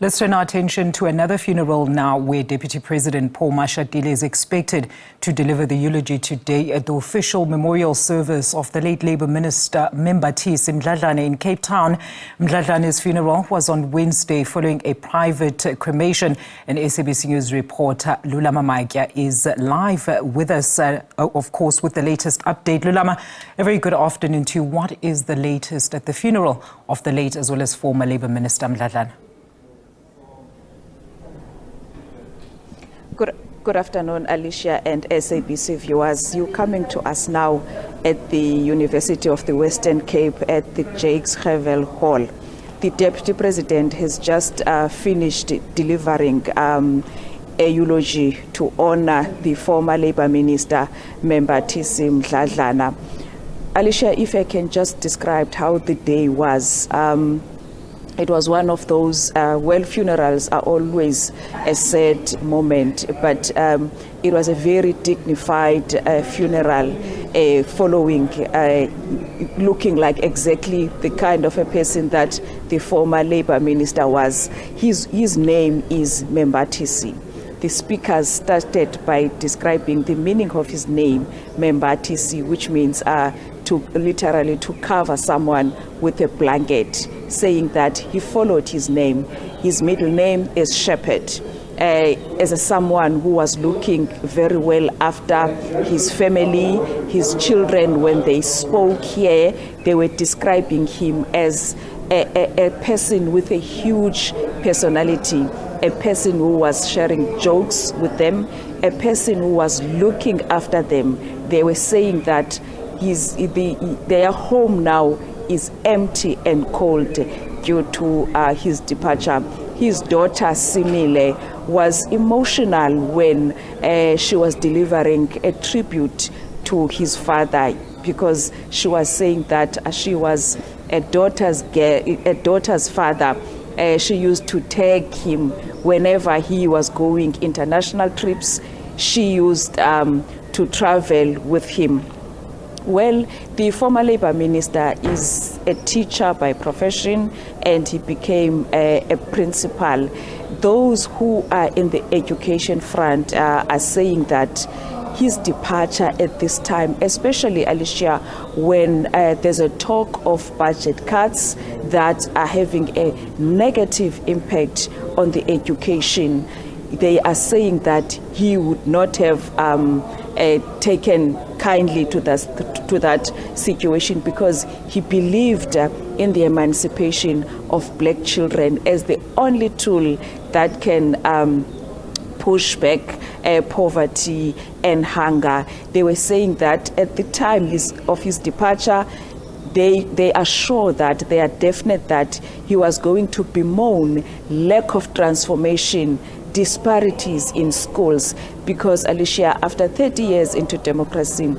Let's turn our attention to another funeral now, where Deputy President Paul Mashatile is expected to deliver the eulogy today at the official memorial service of the late Labour Minister Membathisi Mdladlana in Cape Town. Mdladlana's funeral was on Wednesday following a private cremation. And SABC News reporter Lulama Matya is live with us, of course, with the latest update. Lulama, a very good afternoon to you. What is the latest at the funeral of the late as well as former Labour Minister Mdladlana? Good afternoon, Alicia and SABC viewers. You're coming to us now at the University of the Western Cape at the Jakes Gerwel Hall. The Deputy President has just finished delivering a eulogy to honor the former Labour Minister Membathisi Mdladlana. Alicia, if I can just describe how the day was. It was one of those, funerals are always a sad moment, but it was a very dignified funeral, following, looking like exactly the kind of a person that the former Labour Minister was. His name is Membathisi. The speakers started by describing the meaning of his name, Membathisi, which means literally to cover someone with a blanket, saying that he followed his name. His middle name is Shepherd. As someone who was looking very well after his family, his children, when they spoke here, they were describing him as a person with a huge personality, a person who was sharing jokes with them, a person who was looking after them. They were saying that their home now is empty and cold due to his departure. His daughter Simile was emotional when she was delivering a tribute to his father, because she was saying that she was a daughter's father. She used to take him whenever he was going international trips. She used to travel with him. Well, the former Labour Minister is a teacher by profession, and he became a principal. Those who are in the education front are saying that his departure at this time, especially, Alicia, when there's a talk of budget cuts that are having a negative impact on the education, they are saying that he would not have taken kindly to that situation, because he believed in the emancipation of black children as the only tool that can push back poverty and hunger. They were saying that at the time of his departure, they are sure that they are definite that he was going to bemoan lack of transformation, disparities in schools, because, Alicia, after 30 years into democracy,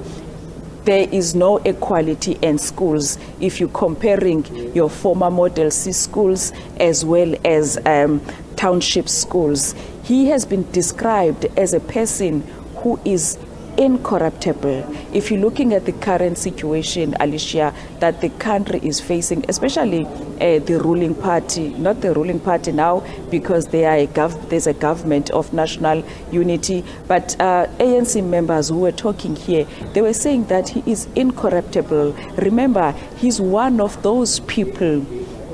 there is no equality in schools if you're comparing your former Model C schools as well as township schools. He has been described as a person who is incorruptible. If you're looking at the current situation, Alicia, that the country is facing, especially the ruling party, not the ruling party now, because there's a government of national unity, but ANC members who were talking here, they were saying that he is incorruptible. Remember, he's one of those people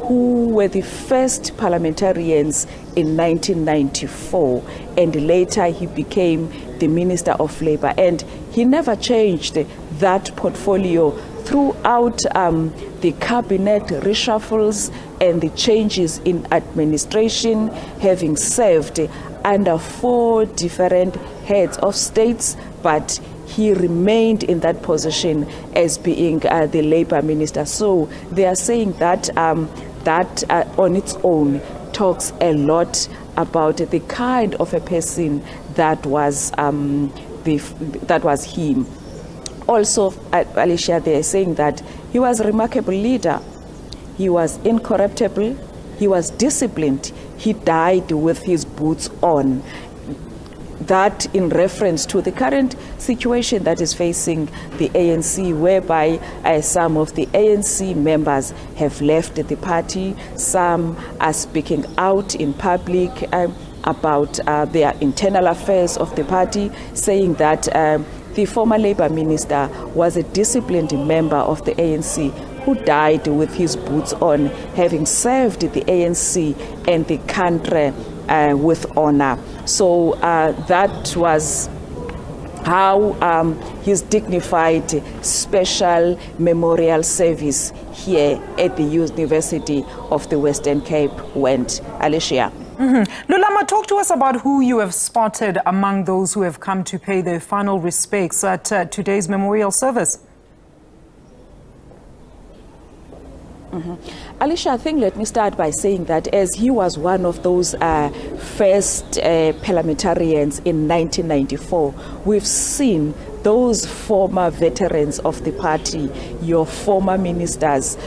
who were the first parliamentarians in 1994, and later he became the Minister of Labour, and he never changed that portfolio throughout the cabinet reshuffles and the changes in administration, having served under 4 different heads of states, but he remained in that position as being the Labour Minister. So they are saying that that on its own talks a lot about the kind of a person that was him. Also, Alicia, they are saying that he was a remarkable leader. He was incorruptible. He was disciplined. He died with his boots on. that in reference to the current situation that is facing the ANC, whereby some of the ANC members have left the party. Some are speaking out in public about their internal affairs of the party, saying that the former Labour Minister was a disciplined member of the ANC who died with his boots on, having served the ANC and the country with honor. So that was how his dignified special memorial service here at the University of the Western Cape went. Alicia. Lulama, talk to us about who you have spotted among those who have come to pay their final respects at today's memorial service. Alicia, I think let me start by saying that as he was one of those first parliamentarians in 1994, we've seen those former veterans of the party, your former ministers.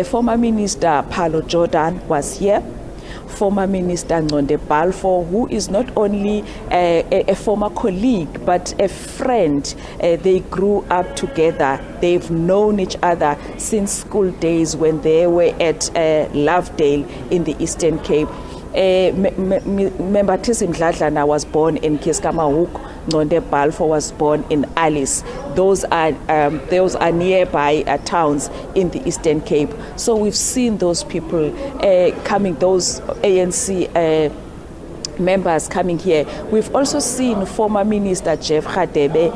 Former Minister Paulo Jordan was here. Former Minister Ngonde Balfour, who is not only a former colleague but a friend. They grew up together. They've known each other since school days when they were at Lovedale in the Eastern Cape. Membathisi Mdladlana was born in Kiskamahoek. Ngonde Balfour was born in Alice. Those are nearby towns in the Eastern Cape. So we've seen those people coming, those ANC members coming here. We've also seen former Minister Jeff Radebe.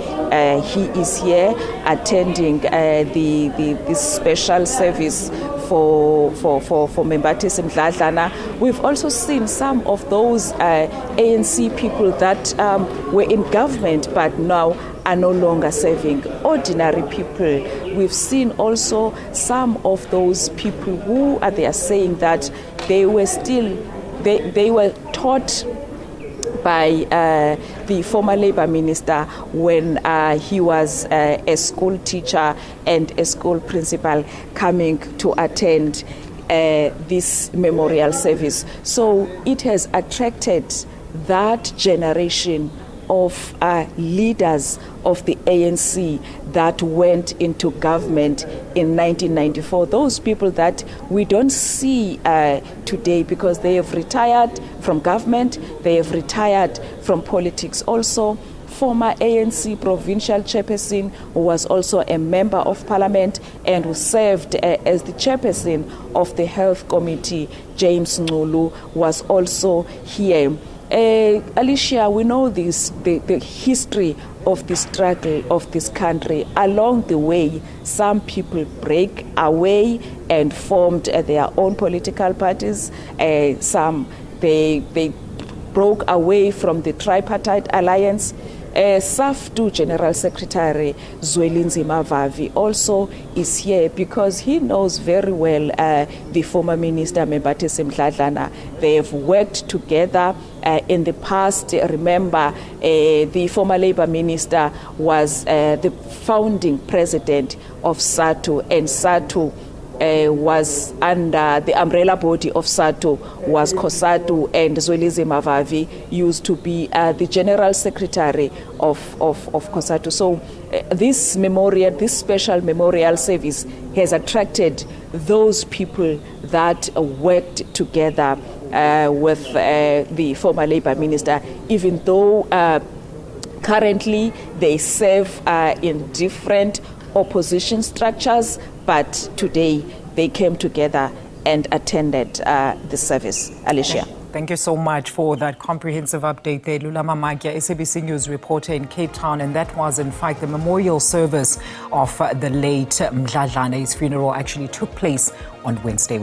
He is here attending the special service for Membathisi Mdladlana. We've also seen some of those ANC people that were in government but now are no longer serving, ordinary people. We've seen also some of those people who are there saying that they were taught by the former Labour Minister when he was a school teacher and a school principal coming to attend this memorial service. So it has attracted that generation of leaders of the ANC that went into government in 1994. Those people that we don't see today because they have retired from government, they have retired from politics. Also, former ANC provincial chairperson who was also a member of parliament and who served as the chairperson of the health committee, James Ngulu, was also here. Alicia, we know the history of the struggle of this country. Along the way, some people break away and formed their own political parties. Some they broke away from the tripartite alliance. SAFTU General Secretary Zwelinzima Mavavi also is here because he knows very well the former Minister Membathisi Mdladlana. They have worked together in the past. Remember, the former Labour Minister was the founding president of SATU, and SATU was under the umbrella body of SATU was COSATU, and Zwelinzima Mavavi used to be the general secretary of COSATU. So this special memorial service has attracted those people that worked together with the former Labour Minister, even though currently they serve in different opposition structures, but today they came together and attended the service. Alicia. Thank you so much for that comprehensive update there. Lulama Matya, SABC News Reporter in Cape Town, and that was in fact the memorial service of the late Mdladlana. His funeral actually took place on Wednesday.